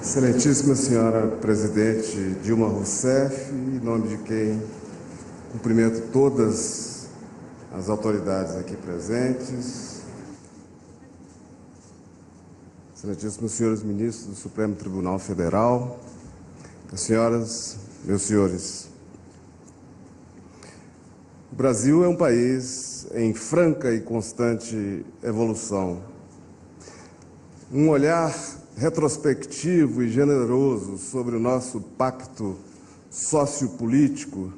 Excelentíssima Senhora Presidente Dilma Rousseff, em nome de quem cumprimento todas as autoridades aqui presentes, excelentíssimos senhores ministros do Supremo Tribunal Federal, as senhoras, meus senhores. O Brasil é um país em franca e constante evolução. Um olhar retrospectivo e generoso sobre o nosso pacto sociopolítico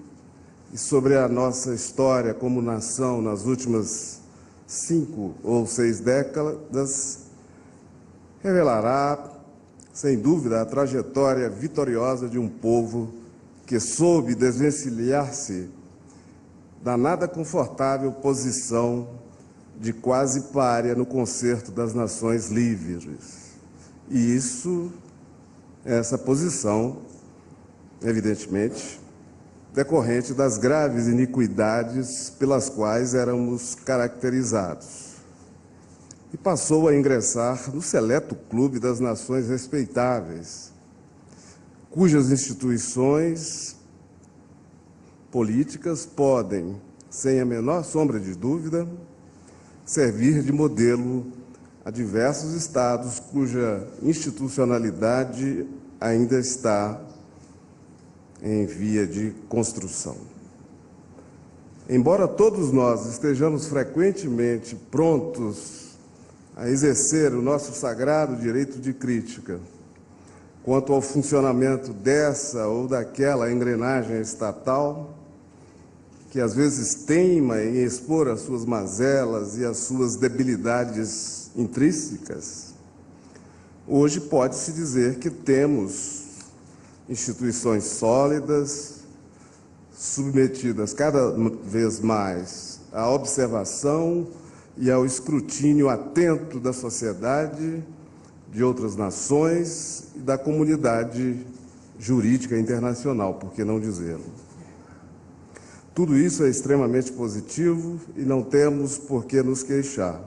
e sobre a nossa história como nação nas últimas 5 ou 6 décadas revelará, sem dúvida, a trajetória vitoriosa de um povo que soube desvencilhar-se da nada confortável posição de quase pária no concerto das nações livres. E essa posição, evidentemente, decorrente das graves iniquidades pelas quais éramos caracterizados. E passou a ingressar no seleto clube das nações respeitáveis, cujas instituições políticas podem, sem a menor sombra de dúvida, servir de modelo a diversos estados cuja institucionalidade ainda está em via de construção. Embora todos nós estejamos frequentemente prontos a exercer o nosso sagrado direito de crítica quanto ao funcionamento dessa ou daquela engrenagem estatal, que às vezes teima em expor as suas mazelas e as suas debilidades intrínsecas, hoje pode-se dizer que temos instituições sólidas, submetidas cada vez mais à observação e ao escrutínio atento da sociedade, de outras nações e da comunidade jurídica internacional, por que não dizê-lo? Tudo isso é extremamente positivo e não temos por que nos queixar,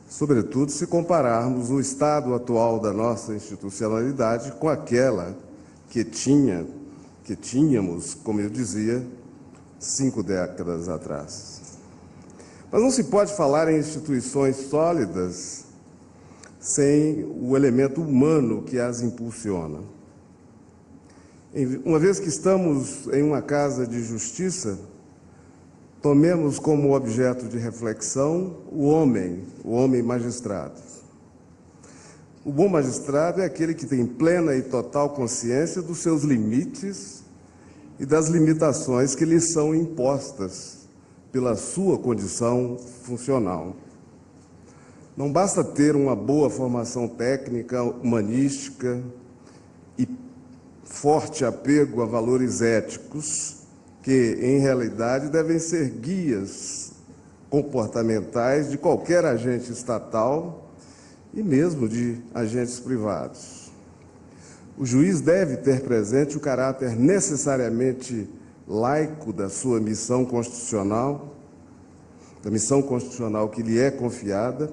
sobretudo se compararmos o estado atual da nossa institucionalidade com aquela que tínhamos, como eu dizia, 5 décadas atrás. Mas não se pode falar em instituições sólidas sem o elemento humano que as impulsiona. Uma vez que estamos em uma casa de justiça, tomemos como objeto de reflexão o homem magistrado. O bom magistrado é aquele que tem plena e total consciência dos seus limites e das limitações que lhe são impostas pela sua condição funcional. Não basta ter uma boa formação técnica, humanística e forte apego a valores éticos, que, em realidade, devem ser guias comportamentais de qualquer agente estatal e mesmo de agentes privados. O juiz deve ter presente o caráter necessariamente laico da sua missão constitucional, da missão constitucional que lhe é confiada,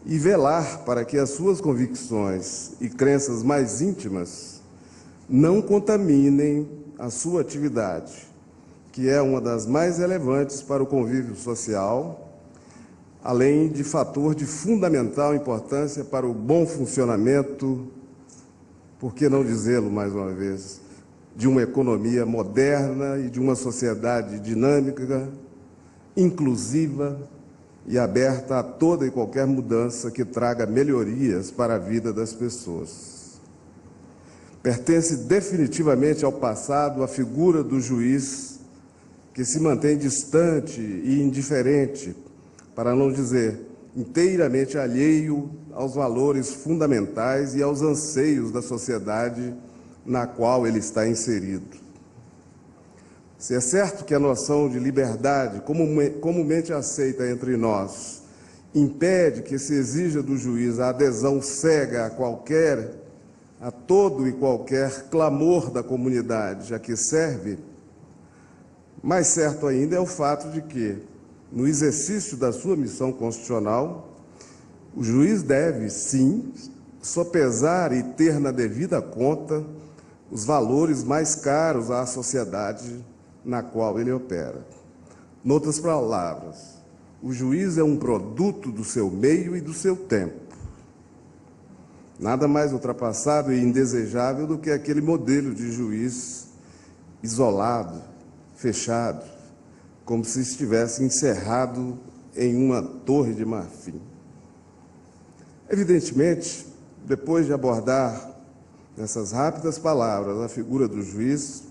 e velar para que as suas convicções e crenças mais íntimas não contaminem a sua atividade, que é uma das mais relevantes para o convívio social, além de fator de fundamental importância para o bom funcionamento, por que não dizê-lo mais uma vez, de uma economia moderna e de uma sociedade dinâmica, inclusiva e aberta a toda e qualquer mudança que traga melhorias para a vida das pessoas. Pertence definitivamente ao passado a figura do juiz que se mantém distante e indiferente, para não dizer inteiramente alheio aos valores fundamentais e aos anseios da sociedade na qual ele está inserido. Se é certo que a noção de liberdade, comumente aceita entre nós, impede que se exija do juiz a adesão cega a todo e qualquer clamor da comunidade a que serve, mais certo ainda é o fato de que, no exercício da sua missão constitucional, o juiz deve, sim, sopesar e ter na devida conta os valores mais caros à sociedade na qual ele opera. Noutras palavras, o juiz é um produto do seu meio e do seu tempo. Nada mais ultrapassado e indesejável do que aquele modelo de juiz isolado, fechado, como se estivesse encerrado em uma torre de marfim. Evidentemente, depois de abordar nessas rápidas palavras a figura do juiz,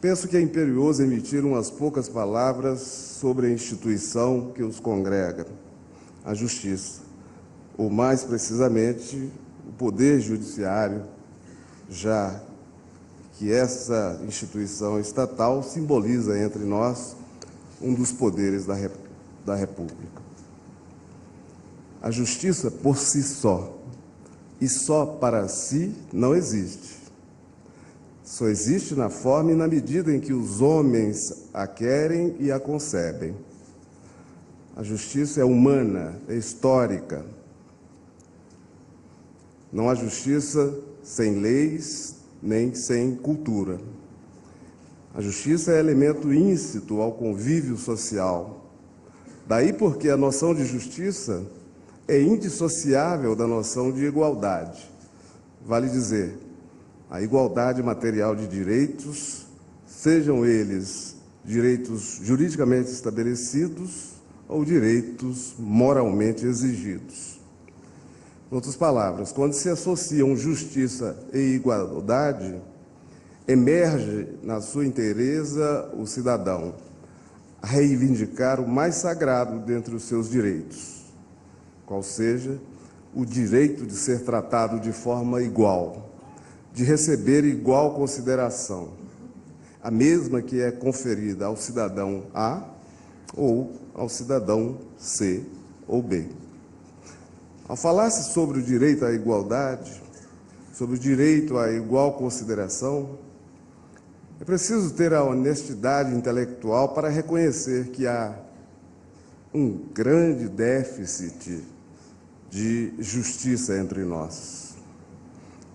penso que é imperioso emitir umas poucas palavras sobre a instituição que os congrega, a justiça, ou mais precisamente, o poder judiciário, já que essa instituição estatal simboliza entre nós um dos poderes da República. A justiça por si só, e só para si, não existe. Só existe na forma e na medida em que os homens a querem e a concebem. A justiça é humana, é histórica. Não há justiça sem leis, nem sem cultura. A justiça é elemento íncito ao convívio social. Daí porque a noção de justiça é indissociável da noção de igualdade. Vale dizer, a igualdade material de direitos, sejam eles direitos juridicamente estabelecidos ou direitos moralmente exigidos. Em outras palavras, quando se associam justiça e igualdade, emerge na sua inteireza o cidadão a reivindicar o mais sagrado dentre os seus direitos, qual seja o direito de ser tratado de forma igual, de receber igual consideração, a mesma que é conferida ao cidadão A ou ao cidadão C ou B. Ao falar-se sobre o direito à igualdade, sobre o direito à igual consideração, é preciso ter a honestidade intelectual para reconhecer que há um grande déficit de justiça entre nós.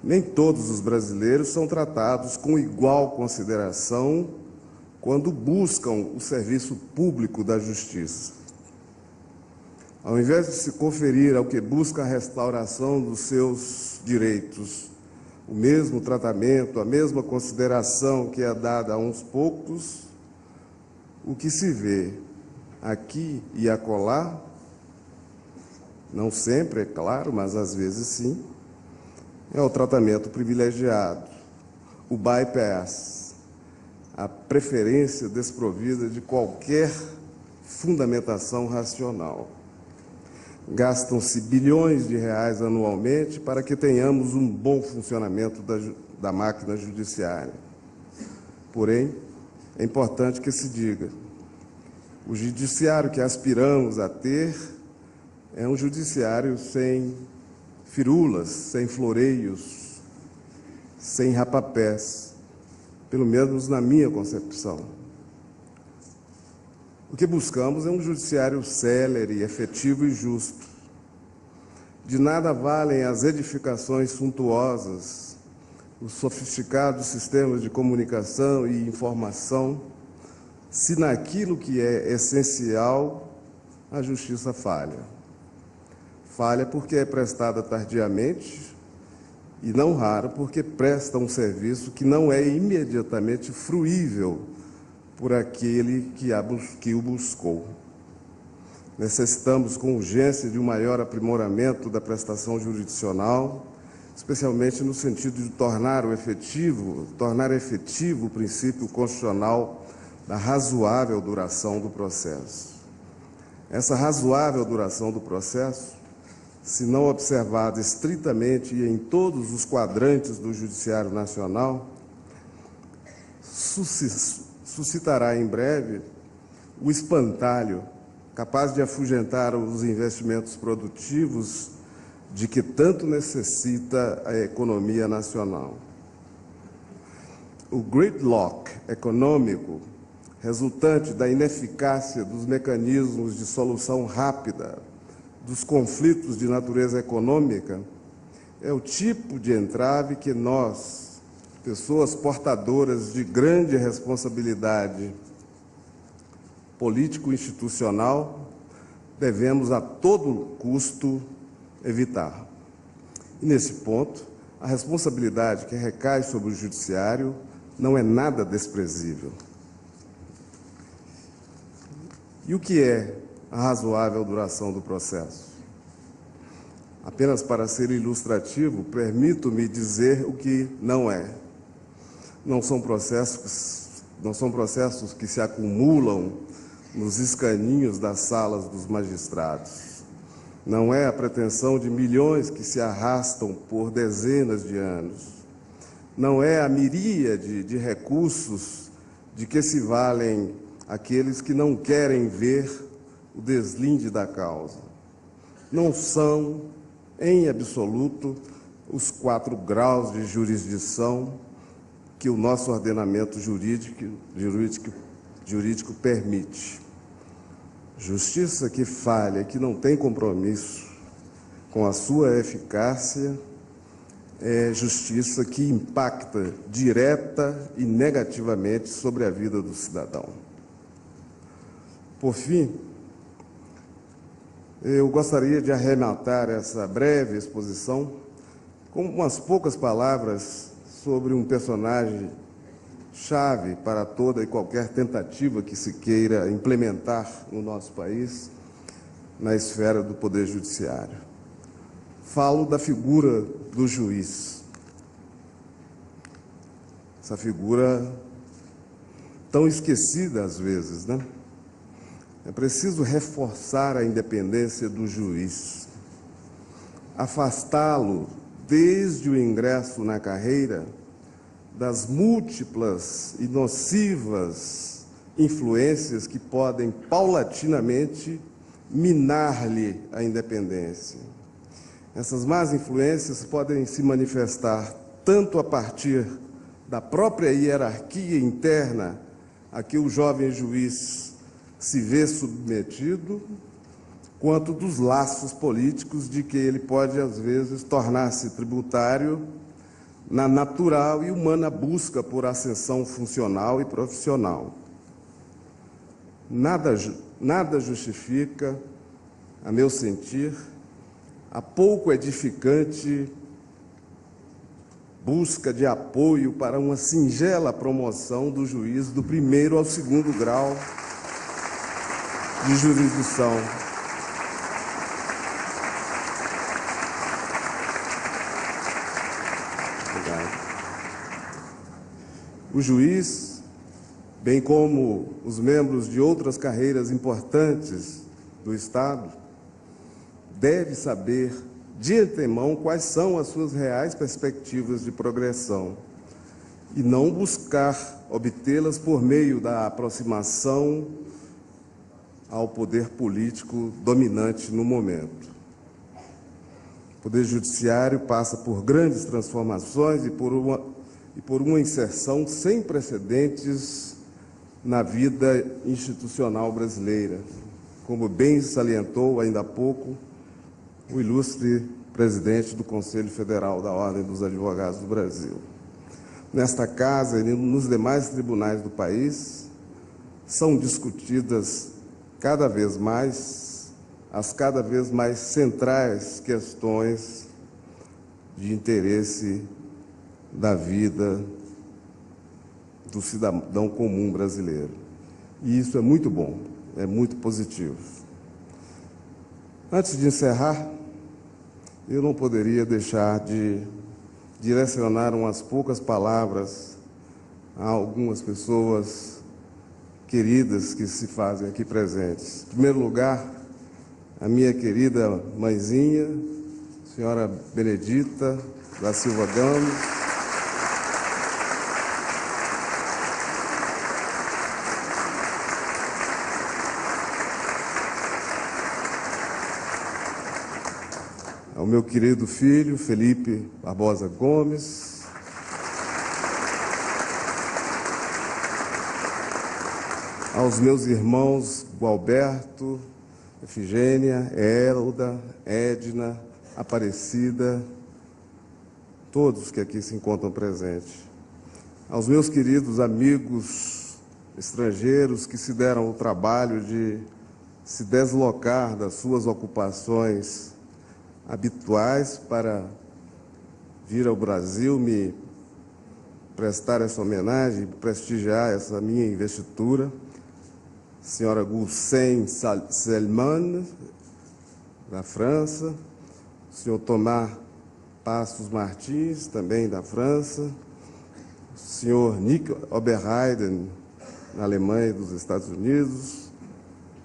Nem todos os brasileiros são tratados com igual consideração quando buscam o serviço público da justiça. Ao invés de se conferir ao que busca a restauração dos seus direitos, o mesmo tratamento, a mesma consideração que é dada a uns poucos, o que se vê aqui e acolá, não sempre, é claro, mas às vezes sim, é o tratamento privilegiado, o bypass, a preferência desprovida de qualquer fundamentação racional. Gastam-se bilhões de reais anualmente para que tenhamos um bom funcionamento da máquina judiciária. Porém, é importante que se diga, o judiciário que aspiramos a ter é um judiciário sem firulas, sem floreios, sem rapapés, pelo menos na minha concepção. O que buscamos é um judiciário célere, efetivo e justo. De nada valem as edificações suntuosas, os sofisticados sistemas de comunicação e informação, se naquilo que é essencial a justiça falha. Falha porque é prestada tardiamente e, não raro, porque presta um serviço que não é imediatamente fruível por aquele que o buscou. Necessitamos com urgência de um maior aprimoramento da prestação jurisdicional, especialmente no sentido de tornar efetivo o princípio constitucional da razoável duração do processo. Essa razoável duração do processo, se não observada estritamente e em todos os quadrantes do Judiciário Nacional, suscitará em breve o espantalho capaz de afugentar os investimentos produtivos de que tanto necessita a economia nacional. O gridlock econômico, resultante da ineficácia dos mecanismos de solução rápida dos conflitos de natureza econômica é o tipo de entrave que nós, pessoas portadoras de grande responsabilidade político-institucional, devemos a todo custo evitar. E, nesse ponto, a responsabilidade que recai sobre o Judiciário não é nada desprezível. E o que é a razoável duração do processo? Apenas para ser ilustrativo, permito-me dizer o que não é. Não são processos que se acumulam nos escaninhos das salas dos magistrados. Não é a pretensão de milhões que se arrastam por dezenas de anos. Não é a miríade de recursos de que se valem aqueles que não querem ver o deslinde da causa. Não são, em absoluto, os 4 graus de jurisdição que o nosso ordenamento jurídico permite. Justiça que falha, que não tem compromisso com a sua eficácia, é justiça que impacta direta e negativamente sobre a vida do cidadão. Por fim, eu gostaria de arrematar essa breve exposição com umas poucas palavras sobre um personagem chave para toda e qualquer tentativa que se queira implementar no nosso país na esfera do Poder Judiciário. Falo da figura do juiz. Essa figura tão esquecida às vezes, né? É preciso reforçar a independência do juiz, afastá-lo desde o ingresso na carreira das múltiplas e nocivas influências que podem paulatinamente minar-lhe a independência. Essas más influências podem se manifestar tanto a partir da própria hierarquia interna a que o jovem juiz se vê submetido, quanto dos laços políticos de que ele pode, às vezes, tornar-se tributário na natural e humana busca por ascensão funcional e profissional. Nada justifica, a meu sentir, a pouco edificante busca de apoio para uma singela promoção do juiz do 1º ao 2º grau de jurisdição. O juiz, bem como os membros de outras carreiras importantes do Estado, deve saber de antemão quais são as suas reais perspectivas de progressão e não buscar obtê-las por meio da aproximação ao poder político dominante no momento. O Poder Judiciário passa por grandes transformações e por uma inserção sem precedentes na vida institucional brasileira, como bem salientou ainda há pouco o ilustre presidente do Conselho Federal da Ordem dos Advogados do Brasil. Nesta casa e nos demais tribunais do país, são discutidas cada vez mais as cada vez mais centrais questões de interesse da vida do cidadão comum brasileiro. E isso é muito bom, é muito positivo. Antes de encerrar, eu não poderia deixar de direcionar umas poucas palavras a algumas pessoas queridas que se fazem aqui presentes. Em primeiro lugar, a minha querida mãezinha, senhora Benedita da Silva Gomes, ao meu querido filho, Felipe Barbosa Gomes, aos meus irmãos Gualberto Efigênia, Elda, Edna, Aparecida, todos que aqui se encontram presentes. Aos meus queridos amigos estrangeiros que se deram o trabalho de se deslocar das suas ocupações habituais para vir ao Brasil me prestar essa homenagem, prestigiar essa minha investitura. Senhora Gulsen Selman, da França, senhor Tomás Passos Martins, também da França, senhor Nick Oberheiden, na Alemanha e dos Estados Unidos,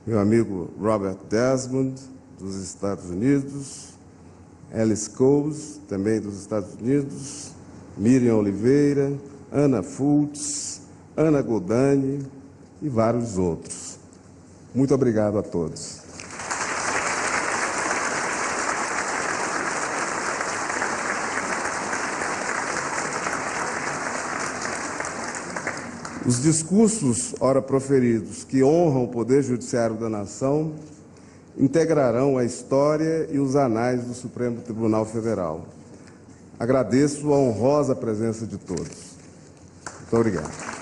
meu amigo Robert Desmond, dos Estados Unidos, Alice Coles, também dos Estados Unidos, Miriam Oliveira, Ana Fultz, Ana Godani e vários outros. Muito obrigado a todos. Os discursos, ora proferidos, que honram o Poder Judiciário da Nação, integrarão a história e os anais do Supremo Tribunal Federal. Agradeço a honrosa presença de todos. Muito obrigado.